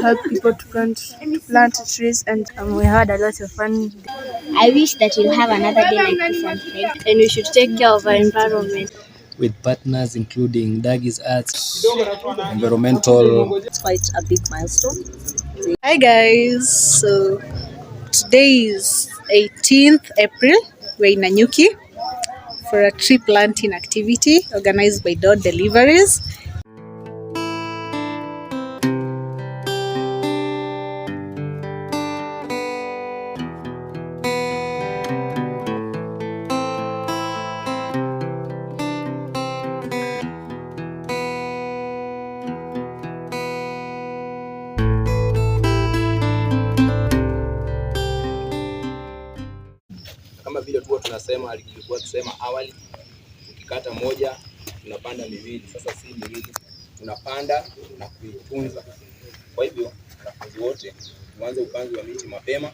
help people to plant trees, and we had a lot of fun. I wish that we'll have another day like this and we should take care of our environment. With partners including Dagi's Arts, environmental. It's quite a big milestone. Hi guys, so today is 18th April. We're in Nanyuki for a tree planting activity organized by Door Deliveries. Kama vile tulikuwa tusema awali, ukikata moja tunapanda miwili. Sasa si miwili, tunapanda na kuitunza. Kwa hivyo wanafunzi wote tuanze upanzi wa miti mapema,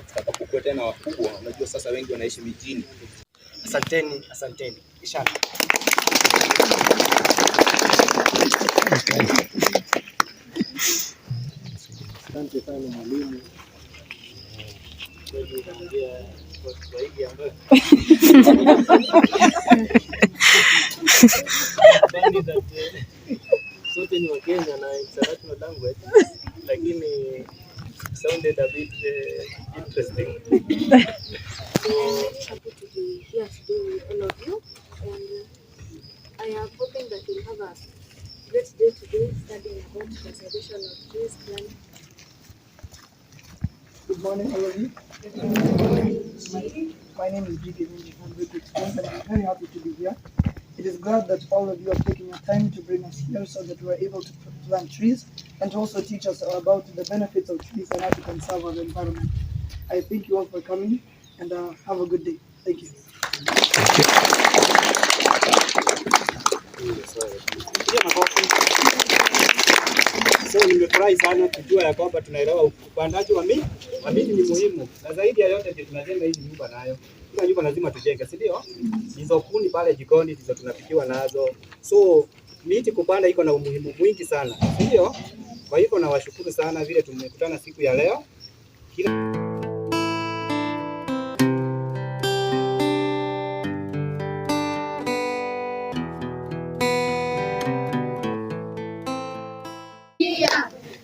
tutakapokuwa tena wakubwa. Unajua sasa wengi wanaishi mijini. Asanteni. Inshallah. Asante sana mwalimu. Sote ni wa Kenya na international language, lakini sounded a bit interesting. So happy to be here today with all of you, and I am hoping that we'll have a great day today studying about conservation of trees, planting. Good morning, all of you. My name is G.K. I'm very experienced and I'm very happy to be here. It is glad that all of you are taking your time to bring us here so that we are able to plant trees and to also teach us about the benefits of trees and how to conserve our environment. I thank you all for coming and have a good day. Thank you. So nimefurahi sana kujua ya kwamba tunaelewa upandaji wa miti ni muhimu, na zaidi ya yote ndio tunajenga hizi nyumba nayo. Kila nyumba lazima tujenge, si ndio? Hizo kuni pale jikoni ndizo tunapikiwa nazo. So miti kupanda iko na umuhimu mwingi sana, si ndio? Kwa hivyo nawashukuru sana vile tumekutana siku ya leo.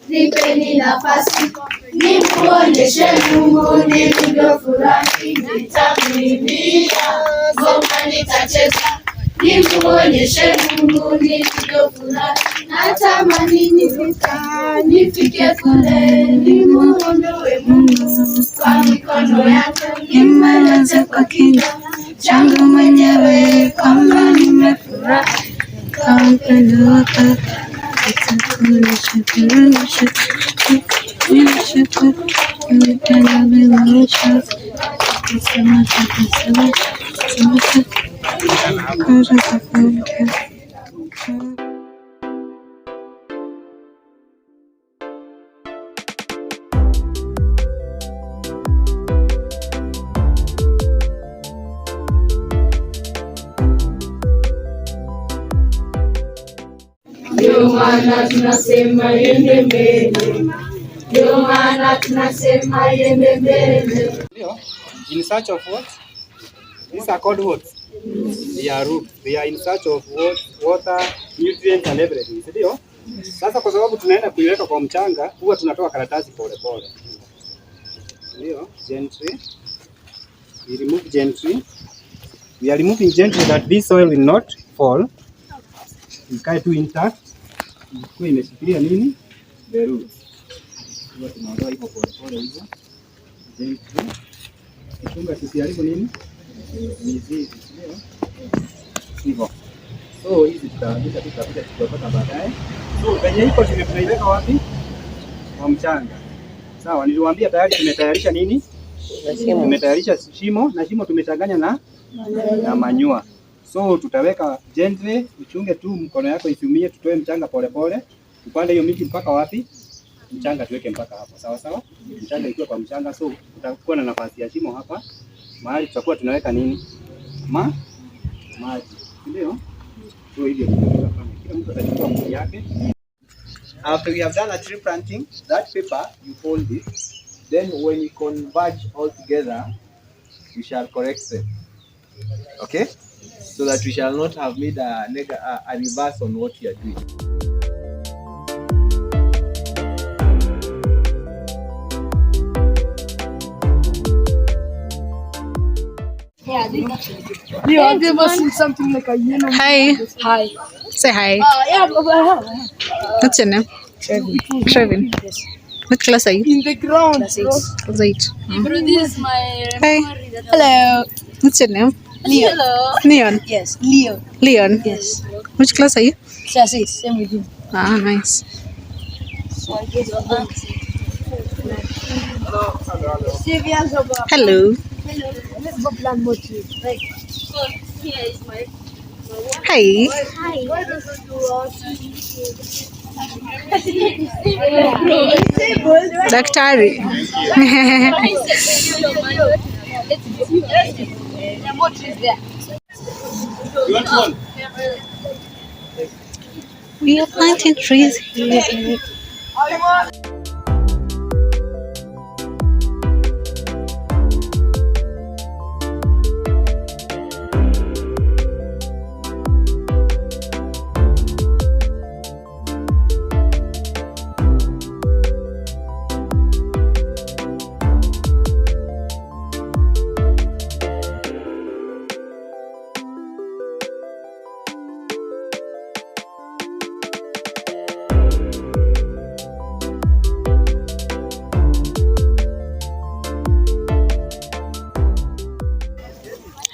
Nipeni nafasi nimuonyeshe Mungu nilivyofurahi, nitamwimbia ngoma nitacheza, nimuonyeshe Mungu nilivyofurahi, natamani nifike kule, nimuondoe Mungu kwa mikono yake, nimweleze kwa kina changu mwenyewe kwamba nimefurahi kwa upendo wake. Ndio maana tunasema yende mbele. Ndio maana tunasema yende mbele. In search of what? These are called what? They are roots. They are in search of what? Water, nutrients and everything. Ndio? Sasa kwa sababu tunaenda kuiweka kwa mchanga, huwa tunatoa karatasi pole pole. Ndio? Gently. We remove gently. We are removing gently that this soil will not fall. Ikae tu intact. Kwa imeshikilia nini? The roots. Huwa tunaondoa hivyo pole pole hivyo. Gently. Kifunga kisiharibu nini? Mizizi, ndio? Hivyo. So hizi tutaandika tutapata baadaye. So penye iko tunaiweka wapi? Kwa mchanga. Sawa, niliwaambia tayari tumetayarisha nini? Tumetayarisha shimo na shimo tumechanganya na manyua. So tutaweka gently, uchunge tu mkono yako isiumie, tutoe mchanga pole pole. Tupande hiyo miti mpaka wapi? Mchanga tuweke mpaka hapo. Sawa sawa? Mchanga ikiwa kwa mchanga, so utakuwa na nafasi ya shimo hapa. Mahali tutakuwa tunaweka nini? Maji. Ndio? So hivyo tunafanya. Kila mtu atachukua mti yake. After we have done a tree planting, that paper, you fold it. Then when we converge all together, we shall correct them. Okay? So that we shall not have made a reverse on what we are doing. Leo, have you ever seen something like a yellow? Hi. Hi. Say hi. Yeah, What's your name? Trevin. Yes. What class are you? In the ground. Class 8. Bro, this is my Hi. Hello. What's your name? Leo. Leon. Yes, Leo. Leon. Yes. Which class are you? Class 8, same with you. Ah, nice. So I guess we're going to Hello. Let's go plant more trees. Right. So here is my Hi. Daktari. more trees there. You want one? We are planting trees here.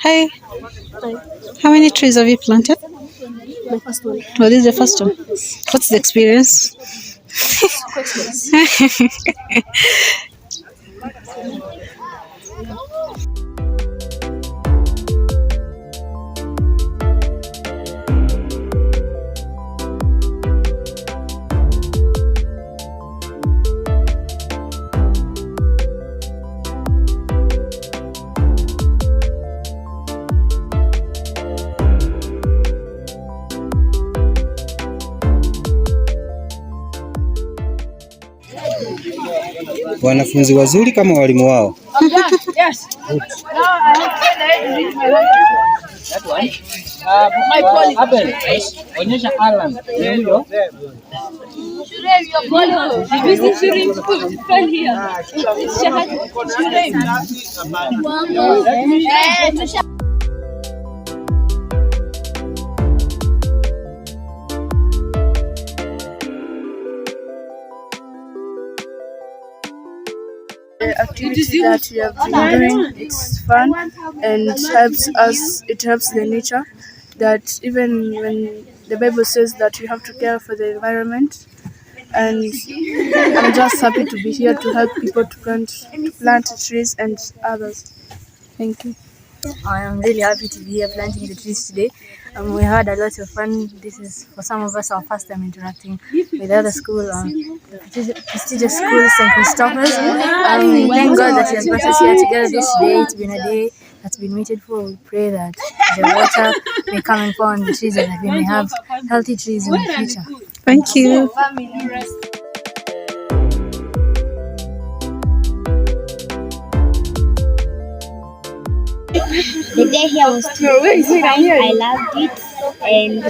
Hi. How many trees have you planted? My first one. Well, this is the first one. What's the experience? Wanafunzi wazuri kama walimu wao. Yes. My quality. Onyesha Alan. Huyo. The activity that we have been doing, it's fun and it helps the nature, that even when the Bible says that we have to care for the environment, and I'm just happy to be here to help people to plant trees and others. Thank you. I am really happy to be here planting the trees today. We had a lot of fun. This is, for some of us, our first time interacting with other school, the prestigious school, St. Christopher's. And thank God that He has brought us here together this day. It's been a day that's been waited for. We pray that the water may come and fall on the trees and that we may have healthy trees in the future. Thank you. The day here was fun. I loved it, and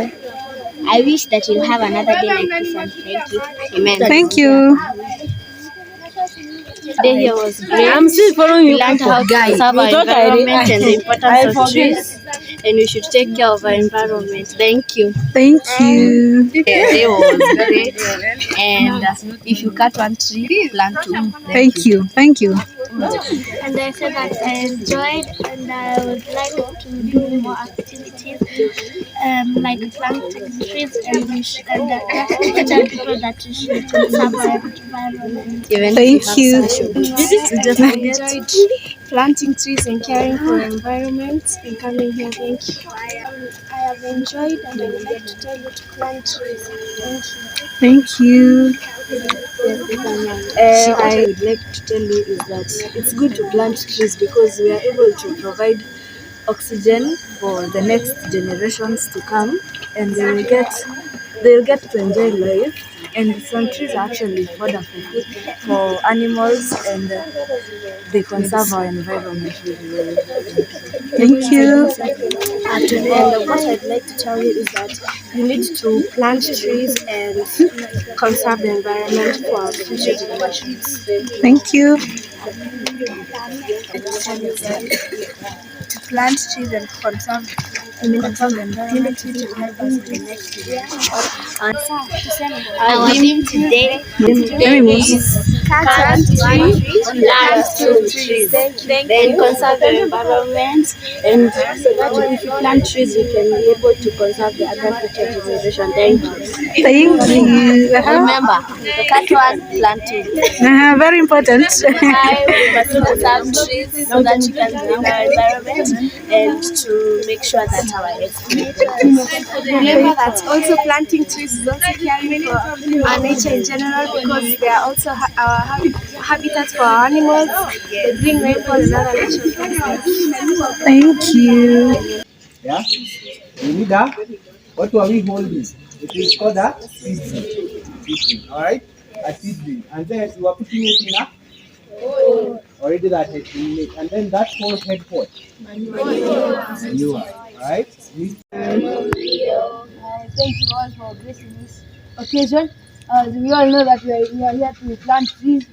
I wish that you'll have another day like this. And thank you. Amen. Thank you. The day here was great. I'm still following you. We learned how to conserve our environment and the importance of trees, and we should take care of our environment. Thank you. Thank you. The day was great, and if you cut one tree, plant two. Thank you. Thank you. And I said that I enjoyed and I would like to do more activities like planting trees and tell people that we should conserve our environment. Thank you. I enjoyed planting trees and caring for the environment and coming here. Thank you. I have enjoyed and I would like to tell you to plant trees. Thank you. Thank you. I would like to tell you is that it's good to plant trees because we are able to provide oxygen for the next generations to come, and they'll get to enjoy life And some trees are actually fodder for animals, and they conserve our environment really well. Thank you. And what I'd like to tell you is that you need to plant trees and conserve the environment for our future generations. Thank you. To plant trees and conserve the environment, which will help us in the next generation. Our theme today is plant trees, plant trees. Then conserve the environment, and so that if you plant trees, you can be able to conserve the other future generation. Thank you. Thank you. Remember, the first one, planting. Very important. We must conserve trees so that you can clean our environment and to make sure that our earth Remember that also planting trees is also caring for our nature in general, because they are also our habitats for our animals. They bring rainfall and other natural processes. Thank you. Yeah. We need a, what are we holding? It is called a seedling. All right, a seedling, and then you are putting it in a already that has been made, and then that whole head pot. Manure. All right. Thank you all for gracing this occasion. We all know that we are here to plant trees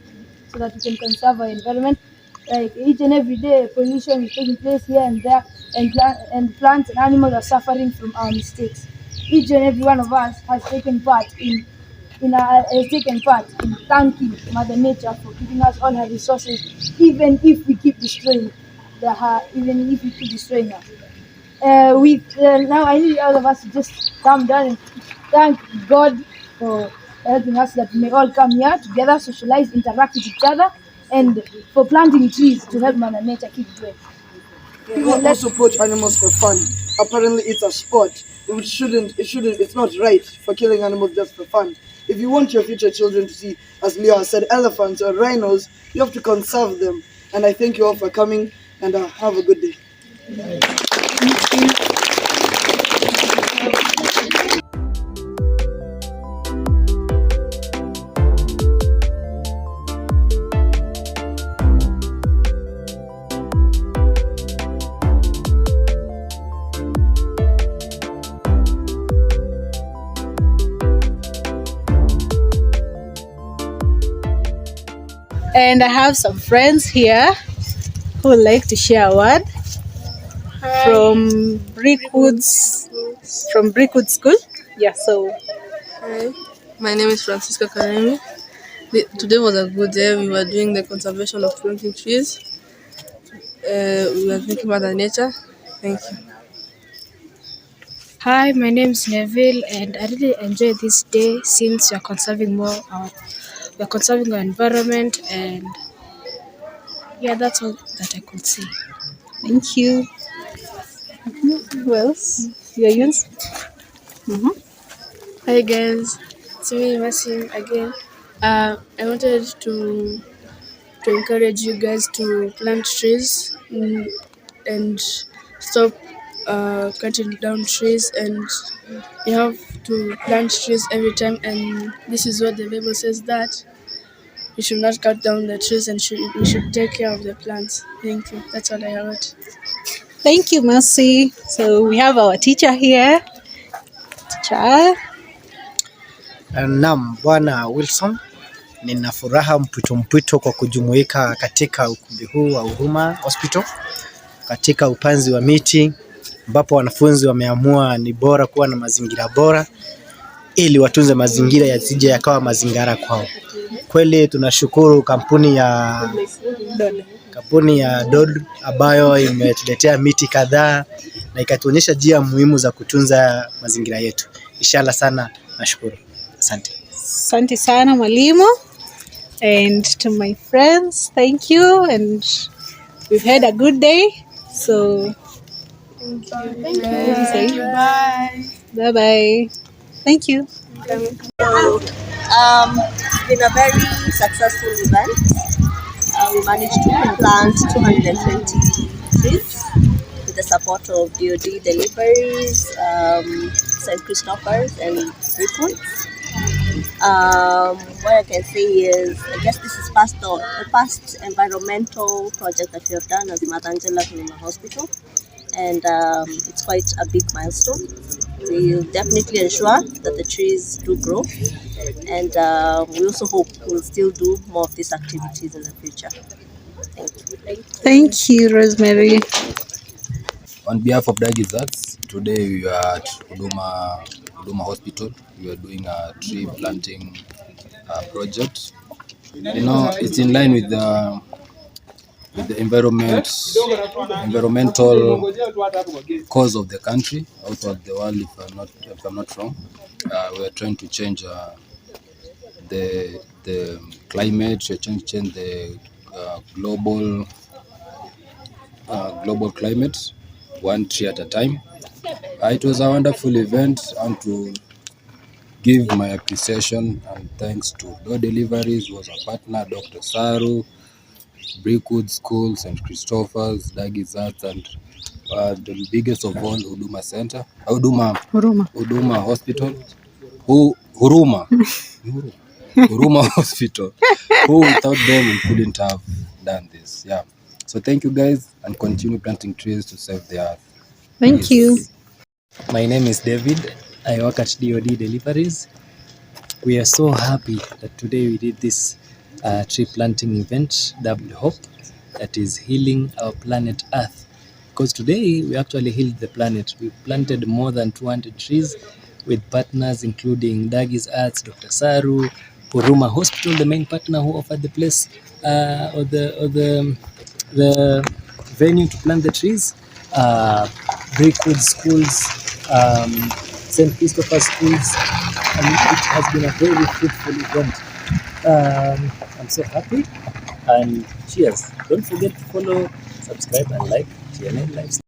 so that we can conserve our environment. Like each and every day, pollution is taking place here and there, and plants and animals are suffering from our mistakes. Each and every one of us has taken part in thanking Mother Nature for giving us all her resources, even if we keep destroying us. Now I need all of us to just calm down and thank God for helping us, that we may all come here together, socialize, interact with each other, and for planting trees to help Mother Nature keep going. People also poach animals for fun. Apparently it's a sport. It's not right for killing animals just for fun. If you want your future children to see, as Leo has said, elephants or rhinos, you have to conserve them. And I thank you all for coming, and have a good day. And I have some friends here who would like to share a word from Brickwood School. Yeah, so Hi, my name is Francisca Karemi. Today was a good day. We were doing the conservation of planting trees. We were thinking about the nature. Thank you. Hi, my name is Neville, and I really enjoy this day since we are conserving our environment, and yeah, that's all that I could say. thank you. Who else? Your Yuns? Hi guys, it's me, Masim again. I wanted to encourage you guys to plant trees and stop cutting down trees, and you have to plant trees every time, and this is what the Bible says, that we should not cut down the trees and we should take care of the plants. Thank you. That's all I wrote. Thank you, Mercy. So we have our teacher here. Teacher. Naam, Bwana Wilson, nina furaha mpwito kwa kujumuika katika ukumbi huu wa Huruma Hospital katika upanzi wa miti, ambapo wanafunzi wameamua ni bora kuwa na mazingira bora ili watunze mazingira yasije yakawa mazingira kwao. Kweli tunashukuru kampuni ya Dod ambayo imetuletea miti kadhaa na ikatuonyesha njia muhimu za kutunza mazingira yetu. Inshallah sana, nashukuru. Asante. Asante sana mwalimu. And to my friends, thank you, and we've had a good day. So Thank say bye bye. Thank you. It's been a very successful event. We managed to plant 220 trees with the support of DoD deliveries, St. Christopher's and Brickwood. What I can say is, I guess this is the past environmental project that we have done as Mt.Kenya Hospital, and it's quite a big milestone. We'll definitely ensure that the trees do grow, and we also hope we'll still do more of these activities in the future. Thank you. Thank you, Rosemary. On behalf of Dagizats, today we are at Huduma Hospital. We are doing a tree planting project. It's in line with the environmental cause of the country, out of the world, if I'm not wrong. We are trying to change the climate, we are trying to change the global climate, one tree at a time. It was a wonderful event, and to give my appreciation and thanks to Door Deliveries, who was a partner, Dr. Saru, Brickwood School, St. Christopher's, Dagizats, and the biggest of all, Huduma Center, Huduma Hospital, Huruma Hospital, who without them we couldn't have done this. Yeah. So thank you guys, and continue planting trees to save the earth. Thank you. My name is David. I work at DOD Deliveries. We are so happy that today we did this tree planting event, Double Hope, that is healing our planet Earth. Because today we actually healed the planet. We planted more than 200 trees with partners including Daggy's Arts, Dr. Saru, Huruma Hospital, the main partner who offered the place or the venue to plant the trees, Brickwood Schools, St. Christopher Schools, and it has been a very fruitful event. I'm so happy, and cheers. Don't forget to follow, subscribe, and like TNN Lifestyle.